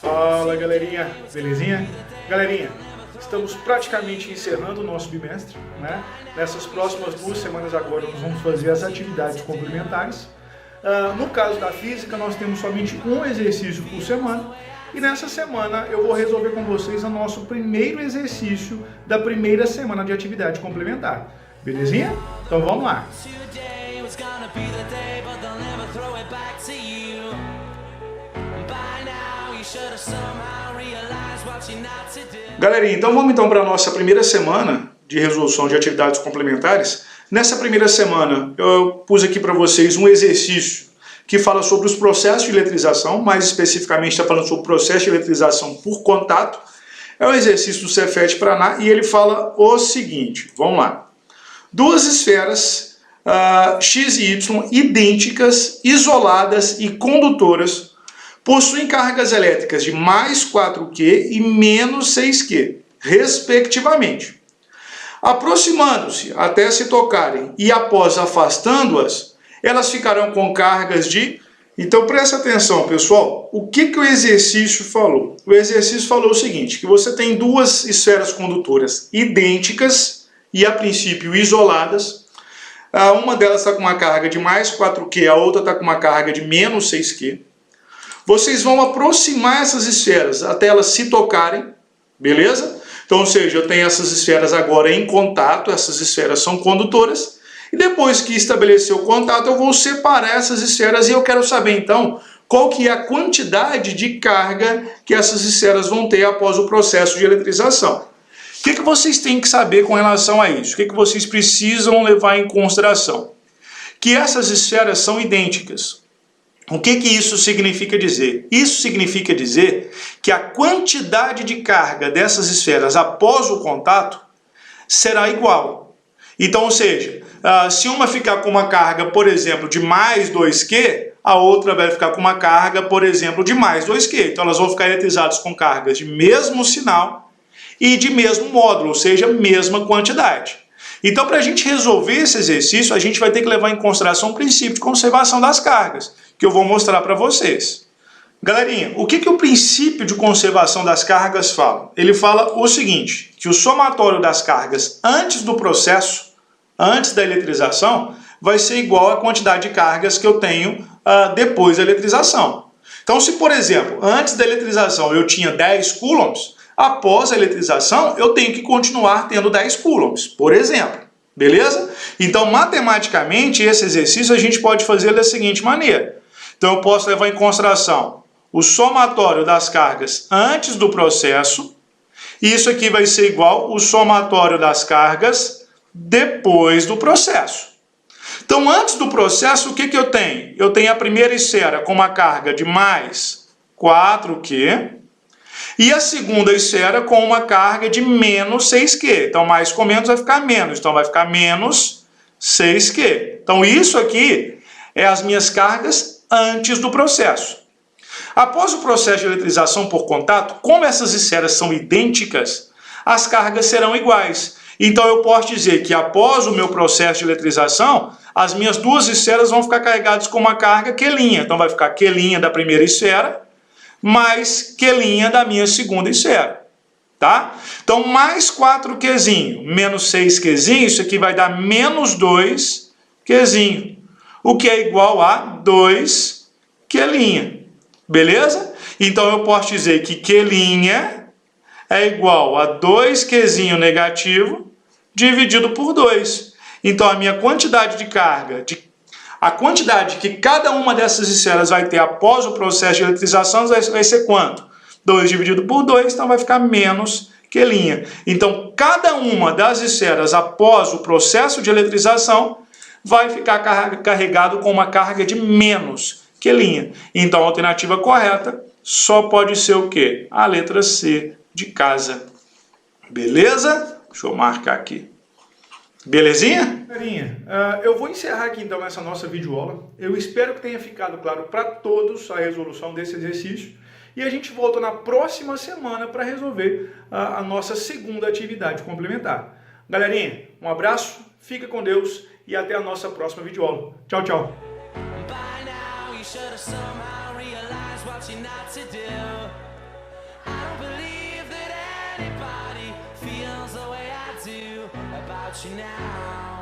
Fala galerinha, belezinha? Galerinha, estamos praticamente encerrando o nosso bimestre, né? Nessas próximas 2 semanas agora nós vamos fazer as atividades complementares. No caso da física nós temos somente um exercício por semana e nessa semana eu vou resolver com vocês o nosso primeiro exercício da primeira semana de atividade complementar. Belezinha? Então vamos lá! Galerinha, então vamos para a nossa primeira semana de resolução de atividades complementares. Nessa primeira semana eu pus aqui para vocês um exercício que fala sobre os processos de eletrização, mais especificamente está falando sobre o processo de eletrização por contato. É um exercício do Cefet Paraná e ele fala o seguinte, vamos lá. Duas esferas X e Y idênticas, isoladas e condutoras possuem cargas elétricas de mais 4Q e menos 6Q, respectivamente. Aproximando-se até se tocarem e após afastando-as, elas ficarão com cargas de... Então presta atenção, pessoal, o que o exercício falou? O exercício falou o seguinte, que você tem duas esferas condutoras idênticas e a princípio isoladas. Uma delas está com uma carga de mais 4Q, a outra está com uma carga de menos 6Q. Vocês vão aproximar essas esferas até elas se tocarem, beleza? Então, ou seja, eu tenho essas esferas agora em contato, essas esferas são condutoras, e depois que estabelecer o contato, eu vou separar essas esferas e eu quero saber, então, qual que é a quantidade de carga que essas esferas vão ter após o processo de eletrização. O que vocês têm que saber com relação a isso? O que vocês precisam levar em consideração? Que essas esferas são idênticas. O que isso significa dizer? Isso significa dizer que a quantidade de carga dessas esferas após o contato será igual. Então, ou seja, se uma ficar com uma carga, por exemplo, de mais 2Q, a outra vai ficar com uma carga, por exemplo, de mais 2Q. Então, elas vão ficar eletrizadas com cargas de mesmo sinal e de mesmo módulo, ou seja, mesma quantidade. Então, para a gente resolver esse exercício, a gente vai ter que levar em consideração o princípio de conservação das cargas, que eu vou mostrar para vocês. Galerinha, o que o princípio de conservação das cargas fala? Ele fala o seguinte, que o somatório das cargas antes do processo, antes da eletrização, vai ser igual à quantidade de cargas que eu tenho depois da eletrização. Então, se, por exemplo, antes da eletrização eu tinha 10 coulombs, após a eletrização, eu tenho que continuar tendo 10 coulombs, por exemplo. Beleza? Então, matematicamente, esse exercício a gente pode fazer da seguinte maneira. Então, eu posso levar em consideração o somatório das cargas antes do processo. E isso aqui vai ser igual ao somatório das cargas depois do processo. Então, antes do processo, o que eu tenho? Eu tenho a primeira esfera com uma carga de mais 4Q. E a segunda esfera com uma carga de menos 6Q. Então, mais com menos vai ficar menos. Então, vai ficar menos 6Q. Então, isso aqui é as minhas cargas antes do processo. Após o processo de eletrização por contato, como essas esferas são idênticas, as cargas serão iguais. Então, eu posso dizer que após o meu processo de eletrização, as minhas duas esferas vão ficar carregadas com uma carga Q'. Então, vai ficar Q' da primeira esfera mais Q' da minha segunda esfera, tá? Então, mais 4Qzinho, menos 6Qzinho, isso aqui vai dar menos 2Qzinho, o que é igual a 2Q', beleza? Então, eu posso dizer que Q' é igual a 2Qzinho negativo dividido por 2. Então, a minha quantidade de carga, a quantidade que cada uma dessas esferas vai ter após o processo de eletrização vai ser quanto? 2 dividido por 2, então vai ficar menos Q'. Então, cada uma das esferas após o processo de eletrização vai ficar carregado com uma carga de menos Q'. Então, a alternativa correta só pode ser o quê? A letra C de casa. Beleza? Deixa eu marcar aqui. Belezinha? Carinha, eu vou encerrar aqui então essa nossa videoaula. Eu espero que tenha ficado claro para todos a resolução desse exercício. E a gente volta na próxima semana para resolver a nossa segunda atividade complementar. Galerinha, um abraço, fica com Deus e até a nossa próxima videoaula. Tchau, tchau. anybody feels the way I do about you now.